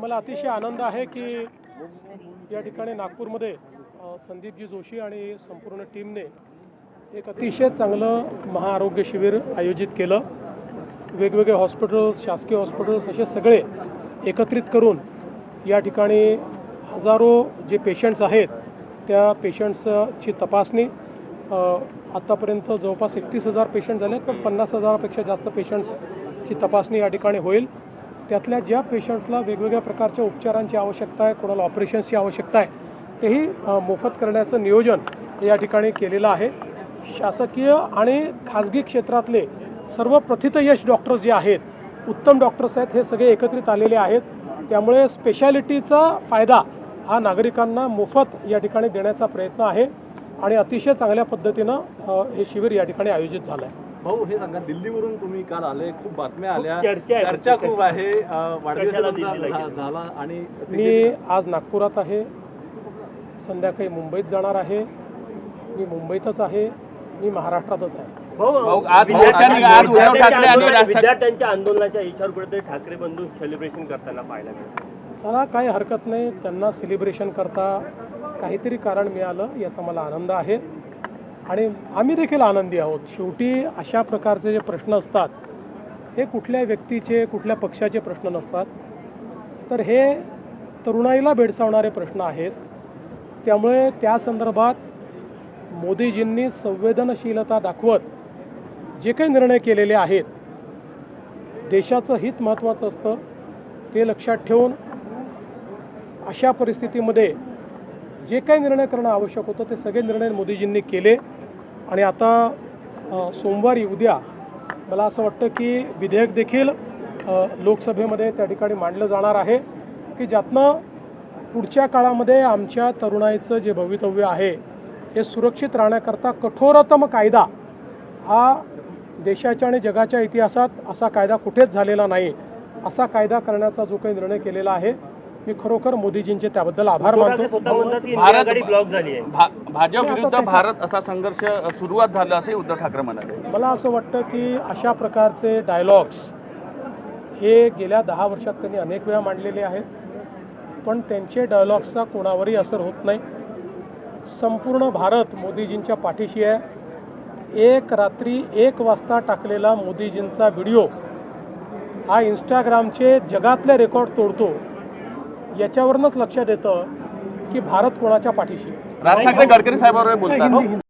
आम्हाला अतिशय आनंद आहे की या ठिकाणी नागपूरमध्ये संदीपजी जोशी आणि संपूर्ण टीमने एक अतिशय चांगलं महाआरोग्य शिबिर आयोजित केलं। वेगवेगळे हॉस्पिटल्स, शासकीय हॉस्पिटल्स असे सगळे एकत्रित करून या ठिकाणी हजारो जे पेशंट्स आहेत त्या पेशंट्सची तपासणी आतापर्यंत जवळपास 31,000 पेशंट झाले, पण 50,000पेक्षा जास्त पेशंट्सची तपासणी या ठिकाणी होईल। त्यातल्या ज्या पेशंट्सला वेगवेगळ्या प्रकारच्या उपचारांची आवश्यकता आहे, कोणाला ऑपरेशन्सची आवश्यकता आहे, तेही मोफत करण्याचं नियोजन या ठिकाणी केलेलं आहे। शासकीय आणि खाजगी क्षेत्रातले सर्व प्रथितयश डॉक्टर्स जे आहेत, उत्तम डॉक्टर्स आहेत, हे सगळे एकत्रित आलेले आहेत। त्यामुळे स्पेशालिटीचा फायदा हा नागरिकांना मोफत या ठिकाणी देण्याचा प्रयत्न आहे आणि अतिशय चांगल्या पद्धतीनं हे शिबिर या ठिकाणी आयोजित झालं आहे। भाऊ, हे सांगा, दिल्लीवरून तुम्ही काल आले, खूप बातम्या आल्या, चर्चा खूप आहे, वाढदिवस झाला आणि मी आज नागपुरात आहे, संध्याकाळी मुंबईत जाणार आहे, मी मुंबईतच आहे, मी महाराष्ट्रातच आहे। विद्यार्थ्यांच्या आंदोलनाच्या इच्छावर कुठेतरी ठाकरे बंधू सेलिब्रेशन करताना पाहायला मिळालं। चला, काही हरकत नाही, त्यांना सेलिब्रेशन करता काहीतरी कारण मिळालं याचा मला आनंद आहे आणि आम्ही देखील आनंदी आहोत। शेवटी अशा प्रकारचे जे प्रश्न असतात हे कुठल्या व्यक्तीचे, कुठल्या पक्षाचे प्रश्न नसतात, तर हे तरुणाईला भेडसावणारे प्रश्न आहेत। त्यामुळे त्या संदर्भात मोदीजींनी संवेदनशीलता दाखवत जे काही निर्णय केलेले आहेत, देशाचं हित महत्त्वाचं असतं, ते लक्षात ठेवून अशा परिस्थितीमध्ये जे काही निर्णय करणं आवश्यक होतं ते सगळे निर्णय मोदीजींनी केले आणि आता सोमवारी उद्या मला असं वाटतं की विधेयक देखील लोकसभेमध्ये त्या ठिकाणी मांडलं जाणार आहे की ज्यातनं पुढच्या काळामध्ये आमच्या तरुणाईचं जे भवितव्य आहे हे सुरक्षित राहण्याकरता कठोरतम कायदा हा देशाच्या आणि जगाच्या इतिहासात असा कायदा कुठेच झालेला नाही, असा कायदा करण्याचा जो काही निर्णय केलेला आहे, मी खरोखर मोदीजींचे त्याबद्दल आभार मानतो। भाजप विरुद्ध भारत असा संघर्ष सुरुवात झाला असे उद्धव ठाकरे म्हणाले। मला असं वाटतं की अशा प्रकारचे डायलॉग्स हे गेल्या 10 वर्षात त्यांनी अनेक वेळा मांडलेले आहेत, पण त्यांचे डायलॉग्सचा कोणावरही असर होत नाही। संपूर्ण भारत मोदीजींच्या पाठीशी आहे। एक रात्री 1 वाजता टाकलेला मोदीजींचा व्हिडिओ हा इंस्टाग्रामचे जगातले रेकॉर्ड तोडतो, याच्यावरूनच लक्षात येतं की भारत कोणाच्या पाठीशी। राज ठाकरे गडकरी साहेबांवर बोलतात।